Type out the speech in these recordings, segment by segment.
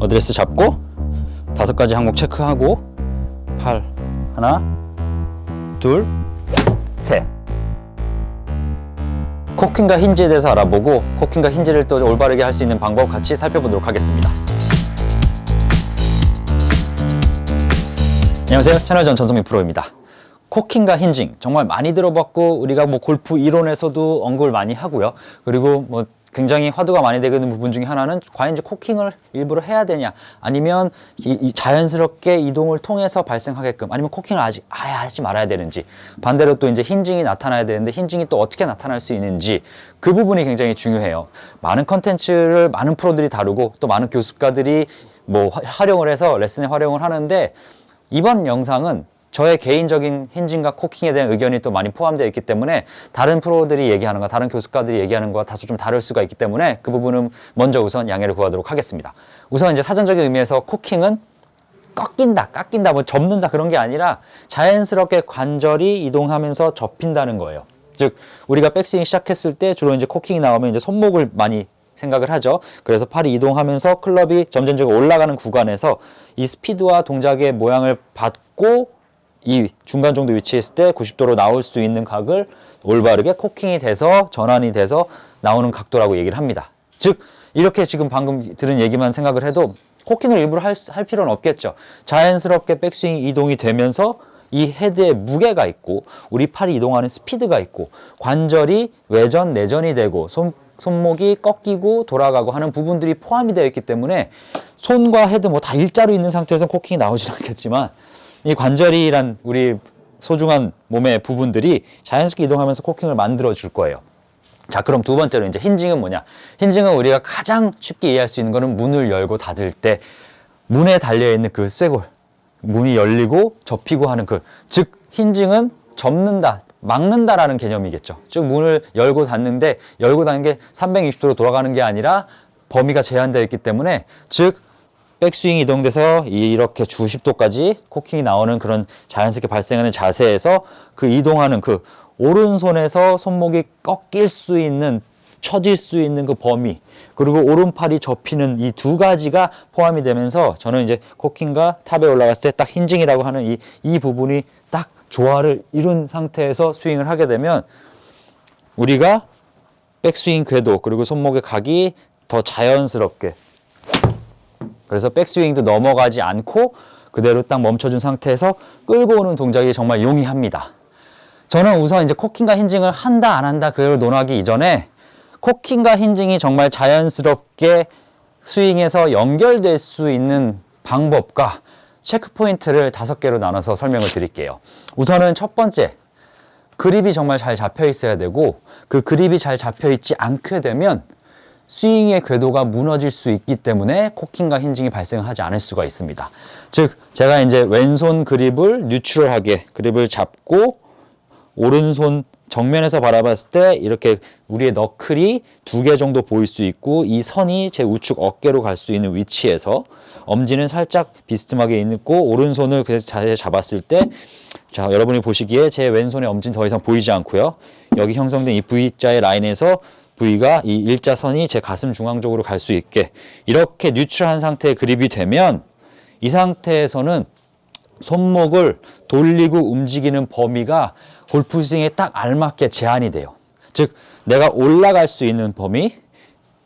어드레스 잡고 5가지 항목 체크하고 팔 하나 둘 셋. 코킹과 힌지에 대해서 알아보고 코킹과 힌지를 또 올바르게 할 수 있는 방법 같이 살펴보도록 하겠습니다. 안녕하세요, 채널 전 전성민 프로입니다. 코킹과 힌징 정말 많이 들어봤고 우리가 뭐 골프 이론에서도 언급을 많이 하고요. 그리고 뭐 굉장히 화두가 많이 되는 부분 중에 하나는 과연 이제 코킹을 일부러 해야 되냐, 아니면 이 자연스럽게 이동을 통해서 발생하게끔, 아니면 코킹을 아직 아예 하지 말아야 되는지, 반대로 또 이제 힌징이 나타나야 되는데 힌징이 또 어떻게 나타날 수 있는지, 그 부분이 굉장히 중요해요. 많은 컨텐츠를 많은 프로들이 다루고 또 많은 교습가들이 뭐 활용을 해서 레슨에 활용을 하는데, 이번 영상은 저의 개인적인 힌징과 코킹에 대한 의견이 또 많이 포함되어 있기 때문에 다른 프로들이 얘기하는 거, 다른 교습가들이 얘기하는 거와 다소 좀 다를 수가 있기 때문에 그 부분은 먼저 우선 양해를 구하도록 하겠습니다. 우선 이제 사전적인 의미에서 코킹은 깎인다, 뭐 접는다 그런 게 아니라 자연스럽게 관절이 이동하면서 접힌다는 거예요. 즉 우리가 백스윙 시작했을 때 주로 이제 코킹이 나오면 이제 손목을 많이 생각을 하죠. 그래서 팔이 이동하면서 클럽이 점점점 올라가는 구간에서 이 스피드와 동작의 모양을 받고 이 중간 정도 위치에 있을 때 90도로 나올 수 있는 각을 올바르게 코킹이 돼서 전환이 돼서 나오는 각도라고 얘기를 합니다. 즉 이렇게 지금 방금 들은 얘기만 생각을 해도 코킹을 일부러 할 필요는 없겠죠. 자연스럽게 백스윙 이동이 되면서 이 헤드에 무게가 있고 우리 팔이 이동하는 스피드가 있고 관절이 외전 내전이 되고 손목이 꺾이고 돌아가고 하는 부분들이 포함이 되어 있기 때문에 손과 헤드 뭐 다 일자로 있는 상태에서 코킹이 나오진 않겠지만 이 관절이란 우리 소중한 몸의 부분들이 자연스럽게 이동하면서 코킹을 만들어 줄 거예요. 자, 그럼 두 번째로 이제 힌징은 뭐냐? 힌징은 우리가 가장 쉽게 이해할 수 있는 거는 문을 열고 닫을 때 문에 달려있는 그 쇄골, 문이 열리고 접히고 하는 즉 힌징은 접는다, 막는다라는 개념이겠죠. 즉 문을 열고 닫는데 열고 닫는 게 360도로 돌아가는 게 아니라 범위가 제한되어 있기 때문에, 즉 백스윙이 이동돼서 이렇게 90도까지 코킹이 나오는 그런 자연스럽게 발생하는 자세에서 그 이동하는 그 오른손에서 손목이 꺾일 수 있는, 처질 수 있는 그 범위, 그리고 오른팔이 접히는 이 두 가지가 포함이 되면서 저는 이제 코킹과 탑에 올라갔을 때 딱 힌징이라고 하는 이 부분이 딱 조화를 이룬 상태에서 스윙을 하게 되면 우리가 백스윙 궤도 그리고 손목의 각이 더 자연스럽게, 그래서 백스윙도 넘어가지 않고 그대로 딱 멈춰준 상태에서 끌고 오는 동작이 정말 용이합니다. 저는 우선 이제 코킹과 힌징을 한다 안 한다 그걸 논하기 이전에 코킹과 힌징이 정말 자연스럽게 스윙에서 연결될 수 있는 방법과 체크 포인트를 5개로 나눠서 설명을 드릴게요. 우선은 첫 번째, 그립이 정말 잘 잡혀 있어야 되고, 그 그립이 잘 잡혀 있지 않게 되면 스윙의 궤도가 무너질 수 있기 때문에 코킹과 힌징이 발생하지 않을 수가 있습니다. 즉 제가 이제 왼손 그립을 뉴트럴하게 그립을 잡고 오른손 정면에서 바라봤을 때 이렇게 우리의 너클이 2개 정도 보일 수 있고 이 선이 제 우측 어깨로 갈 수 있는 위치에서 엄지는 살짝 비스듬하게 있고 오른손을 그래서 자세히 잡았을 때, 자 여러분이 보시기에 제 왼손의 엄지는 더 이상 보이지 않고요. 여기 형성된 이 V자의 라인에서 V가 이 일자선이 제 가슴 중앙 쪽으로 갈 수 있게 이렇게 뉴트럴한 상태의 그립이 되면 이 상태에서는 손목을 돌리고 움직이는 범위가 골프 스윙에 딱 알맞게 제한이 돼요. 즉 내가 올라갈 수 있는 범위,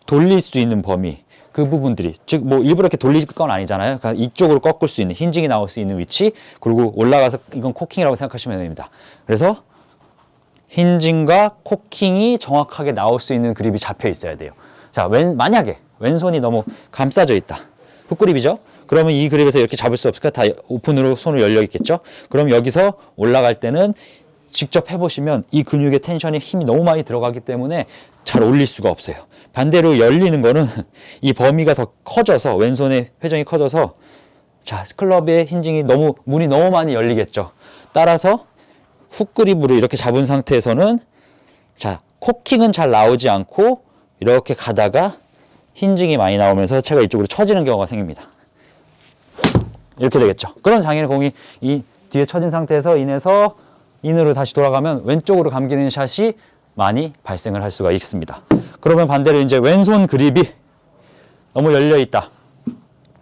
돌릴 수 있는 범위, 그 부분들이, 즉 뭐 일부러 이렇게 돌릴 건 아니잖아요. 그러니까 이쪽으로 꺾을 수 있는, 힌징이 나올 수 있는 위치, 그리고 올라가서 이건 코킹이라고 생각하시면 됩니다. 그래서 힌징과 코킹이 정확하게 나올 수 있는 그립이 잡혀 있어야 돼요. 자, 만약에 왼손이 너무 감싸져 있다. 훅그립이죠? 그러면 이 그립에서 이렇게 잡을 수 없을까? 다 오픈으로 손을 열려 있겠죠? 그럼 여기서 올라갈 때는 직접 해보시면 이 근육의 텐션에 힘이 너무 많이 들어가기 때문에 잘 올릴 수가 없어요. 반대로 열리는 거는 이 범위가 더 커져서, 왼손의 회전이 커져서, 자, 클럽의 힌징이 문이 너무 많이 열리겠죠. 따라서 훅그립으로 이렇게 잡은 상태에서는, 자, 코킹은 잘 나오지 않고 이렇게 가다가 힌징이 많이 나오면서 채가 이쪽으로 처지는 경우가 생깁니다. 이렇게 되겠죠. 그런 장애는 공이 이 뒤에 처진 상태에서 인해서 인으로 다시 돌아가면 왼쪽으로 감기는 샷이 많이 발생을 할 수가 있습니다. 그러면 반대로 이제 왼손 그립이 너무 열려 있다.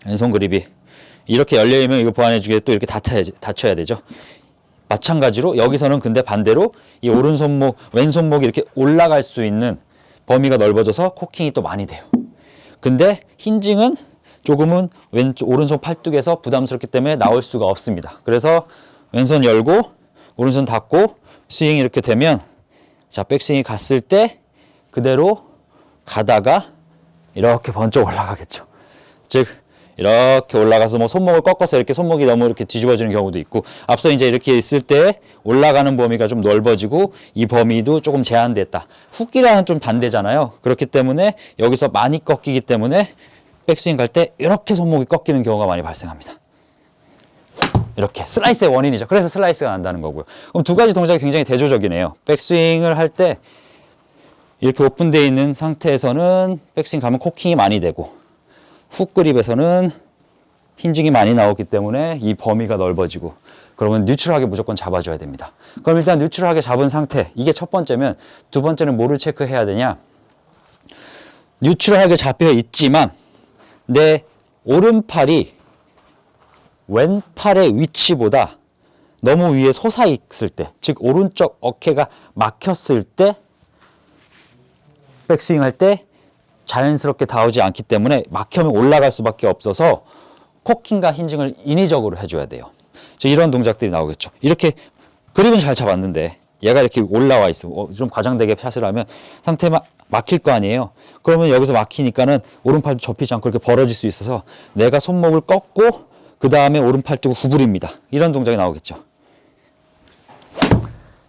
왼손 그립이 이렇게 열려있으면 이거 보완해주기 위해서 또 이렇게 닫혀야 되죠. 마찬가지로 여기서는 근데 반대로 이 오른손목, 왼손목이 이렇게 올라갈 수 있는 범위가 넓어져서 코킹이 또 많이 돼요. 근데 힌징은 조금은 오른손 팔뚝에서 부담스럽기 때문에 나올 수가 없습니다. 그래서 왼손 열고 오른손 닫고 스윙 이렇게 되면 자, 백스윙이 갔을 때 그대로 가다가 이렇게 번쩍 올라가겠죠. 즉 이렇게 올라가서 뭐 손목을 꺾어서 이렇게 손목이 너무 이렇게 뒤집어지는 경우도 있고, 앞서 이제 이렇게 있을 때 올라가는 범위가 좀 넓어지고 이 범위도 조금 제한됐다. 훅기랑은 좀 반대잖아요. 그렇기 때문에 여기서 많이 꺾이기 때문에 백스윙 갈 때 이렇게 손목이 꺾이는 경우가 많이 발생합니다. 이렇게 슬라이스의 원인이죠. 그래서 슬라이스가 난다는 거고요. 그럼 두 가지 동작이 굉장히 대조적이네요. 백스윙을 할 때 이렇게 오픈되어 있는 상태에서는 백스윙 가면 코킹이 많이 되고, 훅 그립에서는 힌징이 많이 나오기 때문에 이 범위가 넓어지고, 그러면 뉴트럴하게 무조건 잡아줘야 됩니다. 그럼 일단 뉴트럴하게 잡은 상태, 이게 첫 번째면, 두 번째는 뭐를 체크해야 되냐? 뉴트럴하게 잡혀 있지만 내 오른팔이 왼팔의 위치보다 너무 위에 솟아있을 때, 즉 오른쪽 어깨가 막혔을 때 백스윙 할 때 자연스럽게 닿지 않기 때문에 막혀면 올라갈 수밖에 없어서 코킹과 힌징을 인위적으로 해줘야 돼요. 이런 동작들이 나오겠죠. 이렇게 그립은 잘 잡았는데 얘가 이렇게 올라와 있어. 좀 과장되게 샷을 하면 상태가 막힐 거 아니에요. 그러면 여기서 막히니까는 오른팔도 접히지 않고 이렇게 벌어질 수 있어서 내가 손목을 꺾고 그 다음에 오른팔 뜨고 구부립니다. 이런 동작이 나오겠죠.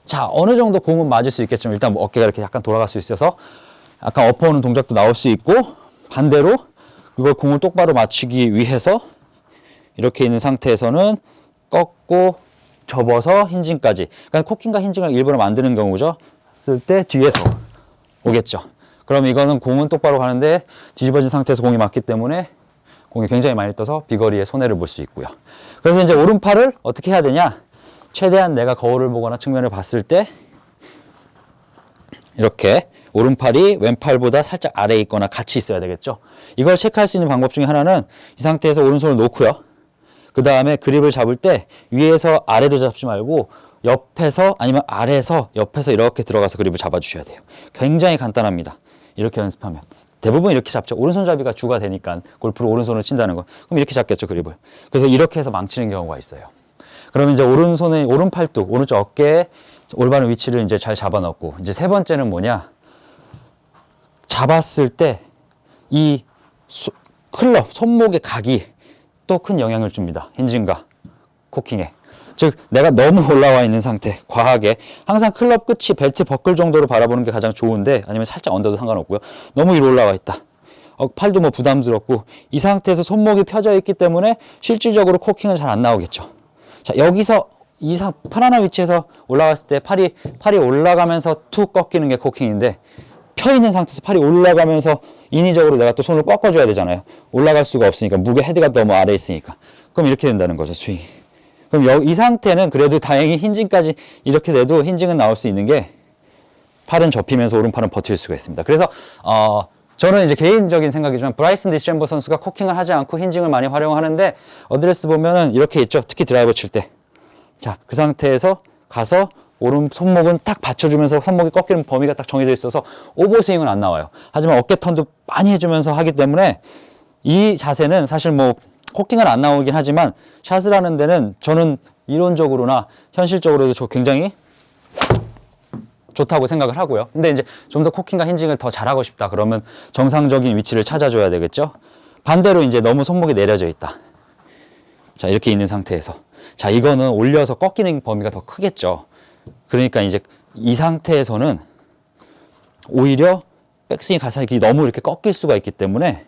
자, 어느 정도 공은 맞을 수 있겠지만 일단 뭐 어깨가 이렇게 약간 돌아갈 수 있어서 약간 엎어오는 동작도 나올 수 있고, 반대로 이걸 공을 똑바로 맞추기 위해서 이렇게 있는 상태에서는 꺾고 접어서 힌징까지, 그러니까 코킹과 힌징을 일부러 만드는 경우죠. 쓸 때 뒤에서 오겠죠. 그럼 이거는 공은 똑바로 가는데 뒤집어진 상태에서 공이 맞기 때문에 공이 굉장히 많이 떠서 비거리에 손해를 볼 수 있고요. 그래서 이제 오른팔을 어떻게 해야 되냐? 최대한 내가 거울을 보거나 측면을 봤을 때 이렇게 오른팔이 왼팔보다 살짝 아래에 있거나 같이 있어야 되겠죠. 이걸 체크할 수 있는 방법 중에 하나는 이 상태에서 오른손을 놓고요. 그 다음에 그립을 잡을 때 위에서 아래로 잡지 말고 옆에서 아니면 아래에서 옆에서 이렇게 들어가서 그립을 잡아주셔야 돼요. 굉장히 간단합니다. 이렇게 연습하면. 대부분 이렇게 잡죠. 오른손잡이가 주가 되니까 골프로 오른손을 친다는 거. 그럼 이렇게 잡겠죠, 그립을. 그래서 이렇게 해서 망치는 경우가 있어요. 그러면 이제 오른손의 오른팔뚝, 오른쪽 어깨에 올바른 위치를 이제 잘 잡아 넣고, 이제 세 번째는 뭐냐? 잡았을 때 이 클럽, 손목의 각이 또 큰 영향을 줍니다. 힌징과 코킹에. 즉 내가 너무 올라와 있는 상태, 과하게 항상 클럽 끝이 벨트 버클 정도로 바라보는 게 가장 좋은데, 아니면 살짝 언더도 상관없고요. 너무 위로 올라와 있다. 팔도 뭐 부담스럽고 이 상태에서 손목이 펴져 있기 때문에 실질적으로 코킹은 잘 안 나오겠죠. 자, 여기서 편안한 위치에서 올라갔을 때 팔이 올라가면서 툭 꺾이는 게 코킹인데, 펴 있는 상태에서 팔이 올라가면서 인위적으로 내가 또 손을 꺾어줘야 되잖아요. 올라갈 수가 없으니까, 무게 헤드가 너무 아래에 있으니까. 그럼 이렇게 된다는 거죠, 스윙이. 그럼 이 상태는 그래도 다행히 힌징까지 이렇게 돼도 힌징은 나올 수 있는 게, 팔은 접히면서 오른팔은 버틸 수가 있습니다. 그래서 저는 이제 개인적인 생각이지만 브라이슨 디셈버 선수가 코킹을 하지 않고 힌징을 많이 활용하는데, 어드레스 보면은 이렇게 있죠. 특히 드라이버 칠 때. 자, 그 상태에서 가서 오른 손목은 딱 받쳐주면서 손목이 꺾이는 범위가 딱 정해져 있어서 오버스윙은 안 나와요. 하지만 어깨 턴도 많이 해주면서 하기 때문에 이 자세는 사실 뭐 코킹은 안 나오긴 하지만 샷을 하는 데는 저는 이론적으로나 현실적으로도 굉장히 좋다고 생각을 하고요. 근데 이제 좀 더 코킹과 힌징을 더 잘하고 싶다 그러면 정상적인 위치를 찾아줘야 되겠죠. 반대로 이제 너무 손목이 내려져 있다. 자, 이렇게 있는 상태에서. 자, 이거는 올려서 꺾이는 범위가 더 크겠죠. 그러니까 이제 이 상태에서는 오히려 백스윙 가사익이 너무 이렇게 꺾일 수가 있기 때문에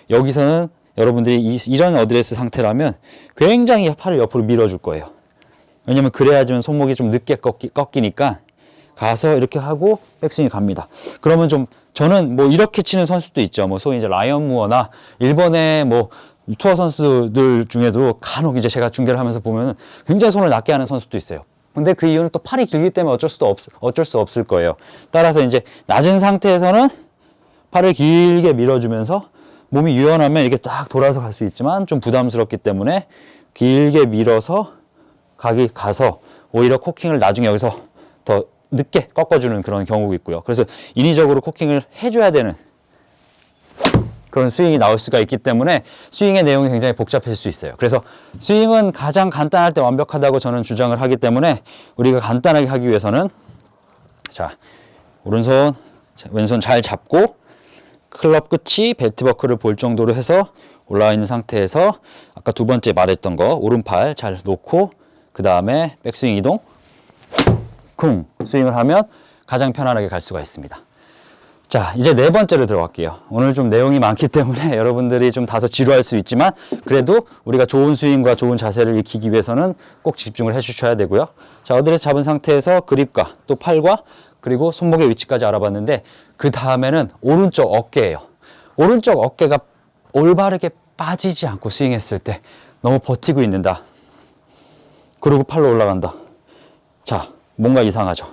여기서는 여러분들이 이런 어드레스 상태라면 굉장히 팔을 옆으로 밀어줄 거예요. 왜냐면 그래야지만 손목이 좀 늦게 꺾이니까 가서 이렇게 하고 백스윙이 갑니다. 그러면 좀 저는 뭐 이렇게 치는 선수도 있죠. 뭐 소위 이제 라이언 무어나 일본의 뭐 투어 선수들 중에도 간혹 이제 제가 중계를 하면서 보면은 굉장히 손을 낮게 하는 선수도 있어요. 근데 그 이유는 또 팔이 길기 때문에 어쩔 수 없을 거예요. 따라서 이제 낮은 상태에서는 팔을 길게 밀어주면서 몸이 유연하면 이렇게 딱 돌아서 갈 수 있지만 좀 부담스럽기 때문에 길게 밀어서 가서 오히려 코킹을 나중에 여기서 더 늦게 꺾어주는 그런 경우가 있고요. 그래서 인위적으로 코킹을 해줘야 되는 그런 스윙이 나올 수가 있기 때문에 스윙의 내용이 굉장히 복잡해질 수 있어요. 그래서 스윙은 가장 간단할 때 완벽하다고 저는 주장을 하기 때문에 우리가 간단하게 하기 위해서는 자, 오른손, 왼손 잘 잡고 클럽 끝이 벨트버클을 볼 정도로 해서 올라와 있는 상태에서 아까 두 번째 말했던 거 오른팔 잘 놓고 그 다음에 백스윙 이동 쿵 스윙을 하면 가장 편안하게 갈 수가 있습니다. 자, 이제 네 번째로 들어갈게요. 오늘 좀 내용이 많기 때문에 여러분들이 좀 다소 지루할 수 있지만 그래도 우리가 좋은 스윙과 좋은 자세를 익히기 위해서는 꼭 집중을 해주셔야 되고요. 자, 어드레스 잡은 상태에서 그립과 또 팔과 그리고 손목의 위치까지 알아봤는데 그 다음에는 오른쪽 어깨예요. 오른쪽 어깨가 올바르게 빠지지 않고 스윙했을 때 너무 버티고 있는다. 그리고 팔로 올라간다. 자, 뭔가 이상하죠.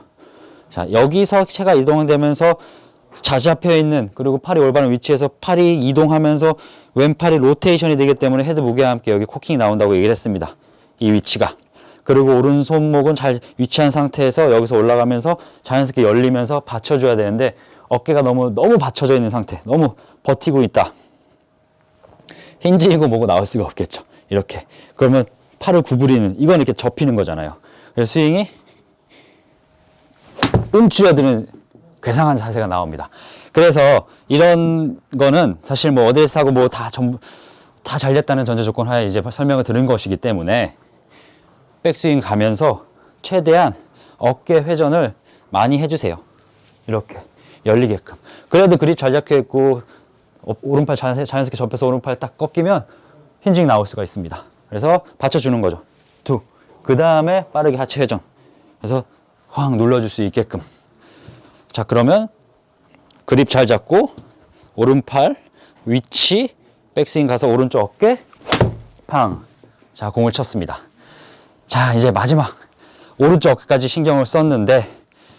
자, 여기서 체가 이동되면서 자잡혀 있는 그리고 팔이 올바른 위치에서 팔이 이동하면서 왼팔이 로테이션이 되기 때문에 헤드 무게와 함께 여기 코킹이 나온다고 얘기를 했습니다. 이 위치가. 그리고 오른손목은 잘 위치한 상태에서 여기서 올라가면서 자연스럽게 열리면서 받쳐줘야 되는데 어깨가 너무 받쳐져 있는 상태. 너무 버티고 있다. 힌지이고 뭐고 나올 수가 없겠죠. 이렇게. 그러면 팔을 구부리는 이건 이렇게 접히는 거잖아요. 그래서 스윙이 움츠려드는 괴상한 자세가 나옵니다. 그래서 이런 거는 사실 뭐 어드레스하고 뭐 다 전부 다 잘 됐다는 전제 조건 하에 이제 설명을 드린 것이기 때문에 백스윙 가면서 최대한 어깨 회전을 많이 해주세요. 이렇게 열리게끔. 그래도 그립 잘 잡혀 있고 오른팔 자연스럽게 접혀서 오른팔 딱 꺾이면 힌징 나올 수가 있습니다. 그래서 받쳐주는 거죠. 두. 그 다음에 빠르게 하체 회전. 그래서 확 눌러줄 수 있게끔. 자, 그러면 그립 잘 잡고 오른팔 위치 백스윙 가서 오른쪽 어깨 팡. 자, 공을 쳤습니다. 자, 이제 마지막 오른쪽 어깨까지 신경을 썼는데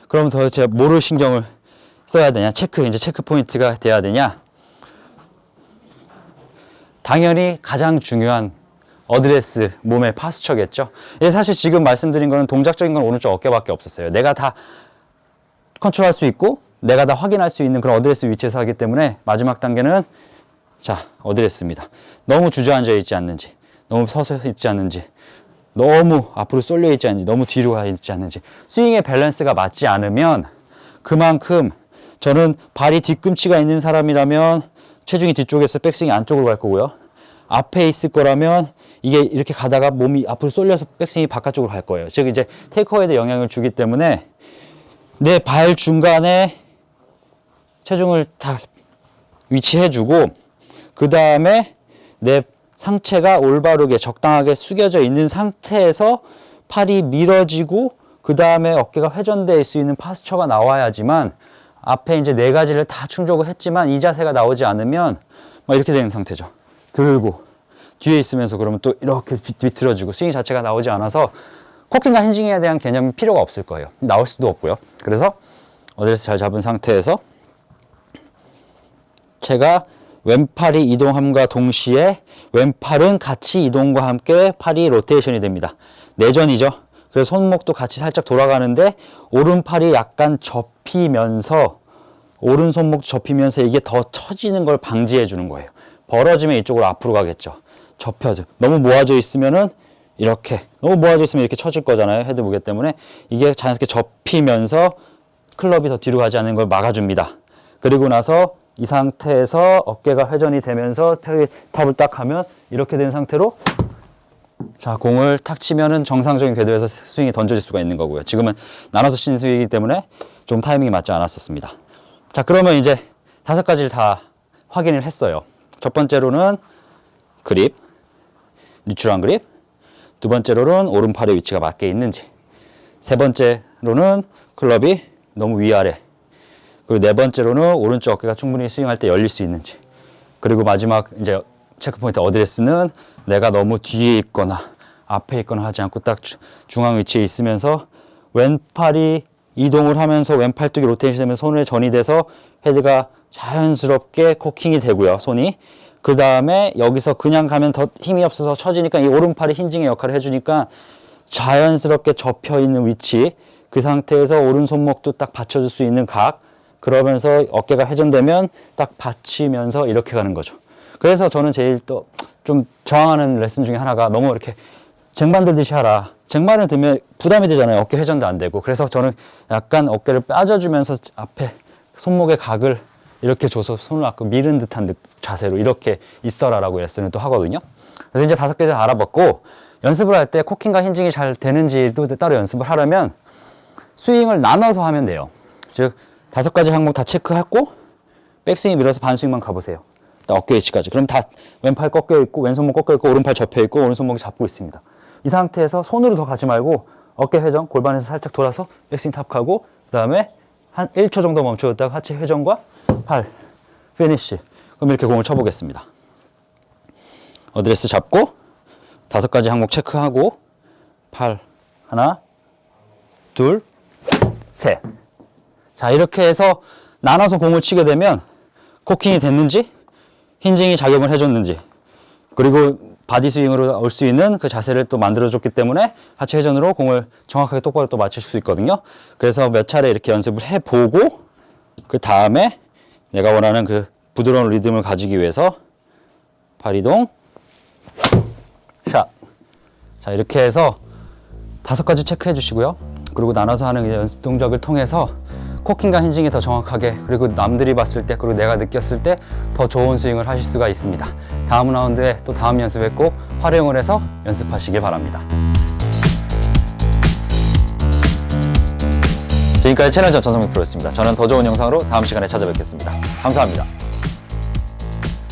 그럼 도대체 뭐를 신경을 써야 되냐? 이제 체크 포인트가 돼야 되냐? 당연히 가장 중요한 어드레스 몸의 파스처겠죠. 사실 지금 말씀드린 거는 동작적인 건 오른쪽 어깨밖에 없었어요. 내가 다 컨트롤할 수 있고 내가 다 확인할 수 있는 그런 어드레스 위치에서 하기 때문에 마지막 단계는 자, 어드레스입니다. 너무 주저앉아 있지 않는지, 너무 서서 있지 않는지, 너무 앞으로 쏠려 있지 않는지, 너무 뒤로 가 있지 않는지, 스윙의 밸런스가 맞지 않으면 그만큼 저는 발이 뒤꿈치가 있는 사람이라면 체중이 뒤쪽에서 백스윙이 안쪽으로 갈 거고요. 앞에 있을 거라면 이게 이렇게 가다가 몸이 앞으로 쏠려서 백스윙이 바깥쪽으로 갈 거예요. 즉 이제 테이크어웨이에 영향을 주기 때문에 내 발 중간에 체중을 다 위치해주고 그 다음에 내 상체가 올바르게 적당하게 숙여져 있는 상태에서 팔이 밀어지고 그 다음에 어깨가 회전될 수 있는 파스처가 나와야지만 앞에 이제 네 가지를 다 충족을 했지만 이 자세가 나오지 않으면 막 이렇게 되는 상태죠. 들고 뒤에 있으면서 그러면 또 이렇게 비틀어지고 스윙 자체가 나오지 않아서 코킹과 힌징에 대한 개념이 필요가 없을 거예요. 나올 수도 없고요. 그래서 어드레스 잘 잡은 상태에서 제가 왼팔이 이동함과 동시에 왼팔은 같이 이동과 함께 팔이 로테이션이 됩니다. 내전이죠. 그래서 손목도 같이 살짝 돌아가는데 오른팔이 약간 접히면서 오른 손목도 접히면서 이게 더 처지는 걸 방지해 주는 거예요. 벌어지면 이쪽으로 앞으로 가겠죠. 접혀져. 너무 모아져 있으면은 이렇게 너무 모아져 있으면 이렇게 처질 거잖아요. 헤드 무게 때문에 이게 자연스럽게 접히면서 클럽이 더 뒤로 가지 않는 걸 막아줍니다. 그리고 나서 이 상태에서 어깨가 회전이 되면서 탑을 딱 하면 이렇게 된 상태로 자, 공을 탁 치면은 정상적인 궤도에서 스윙이 던져질 수가 있는 거고요. 지금은 나눠서 치는 스윙이기 때문에 좀 타이밍이 맞지 않았었습니다. 자, 그러면 이제 5가지를 다 확인을 했어요. 첫 번째로는 그립, 뉴트럴한 그립. 두 번째로는 오른팔의 위치가 맞게 있는지. 세 번째로는 클럽이 너무 위아래. 그리고 네 번째로는 오른쪽 어깨가 충분히 스윙할 때 열릴 수 있는지. 그리고 마지막 이제 체크포인트 어드레스는 내가 너무 뒤에 있거나 앞에 있거나 하지 않고 딱 중앙 위치에 있으면서 왼팔이 이동을 하면서 왼팔뚝이 로테이션 되면서 손에 전이 돼서 헤드가 자연스럽게 코킹이 되고요. 손이. 그 다음에 여기서 그냥 가면 더 힘이 없어서 처지니까 이 오른팔이 힌징의 역할을 해주니까 자연스럽게 접혀 있는 위치, 그 상태에서 오른손목도 딱 받쳐줄 수 있는 각, 그러면서 어깨가 회전되면 딱 받치면서 이렇게 가는 거죠. 그래서 저는 제일 또 좀 저항하는 레슨 중에 하나가 너무 이렇게 쟁반 들듯이 하라. 쟁반을 들면 부담이 되잖아요. 어깨 회전도 안 되고. 그래서 저는 약간 어깨를 빠져주면서 앞에 손목의 각을 이렇게 줘서 손을 아까 미는 듯한 자세로 이렇게 있어라라고 레슨을 또 하거든요. 그래서 이제 5개 알아봤고, 연습을 할 때 코킹과 힌징이 잘 되는지도 따로 연습을 하려면 스윙을 나눠서 하면 돼요. 즉 5가지 항목 다 체크하고 백스윙 밀어서 반스윙만 가보세요. 어깨 위치까지. 그럼 다 왼팔 꺾여 있고 왼손목 꺾여 있고 오른팔 접혀 있고 오른손목이 잡고 있습니다. 이 상태에서 손으로 더 가지 말고 어깨 회전, 골반에서 살짝 돌아서 백스윙 탑하고, 그 다음에 한 1초 정도 멈춰뒀다가 하체 회전과 팔 피니쉬. 그럼 이렇게 공을 쳐보겠습니다. 어드레스 잡고 5가지 항목 체크하고 팔 하나 둘 셋. 자, 이렇게 해서 나눠서 공을 치게 되면 코킹이 됐는지 힌징이 작용을 해줬는지, 그리고 바디 스윙으로 올 수 있는 그 자세를 또 만들어줬기 때문에 하체 회전으로 공을 정확하게 똑바로 또 맞출 수 있거든요. 그래서 몇 차례 이렇게 연습을 해보고 그 다음에 내가 원하는 그 부드러운 리듬을 가지기 위해서 발 이동, 샷. 자, 이렇게 해서 5가지 체크해 주시고요. 그리고 나눠서 하는 연습 동작을 통해서 코킹과 힌징이 더 정확하게, 그리고 남들이 봤을 때, 그리고 내가 느꼈을 때 더 좋은 스윙을 하실 수가 있습니다. 다음 라운드에 또 다음 연습에 꼭 활용을 해서 연습하시길 바랍니다. 지금까지 채널 전천성민 프로였습니다. 저는 더 좋은 영상으로 다음 시간에 찾아뵙겠습니다. 감사합니다.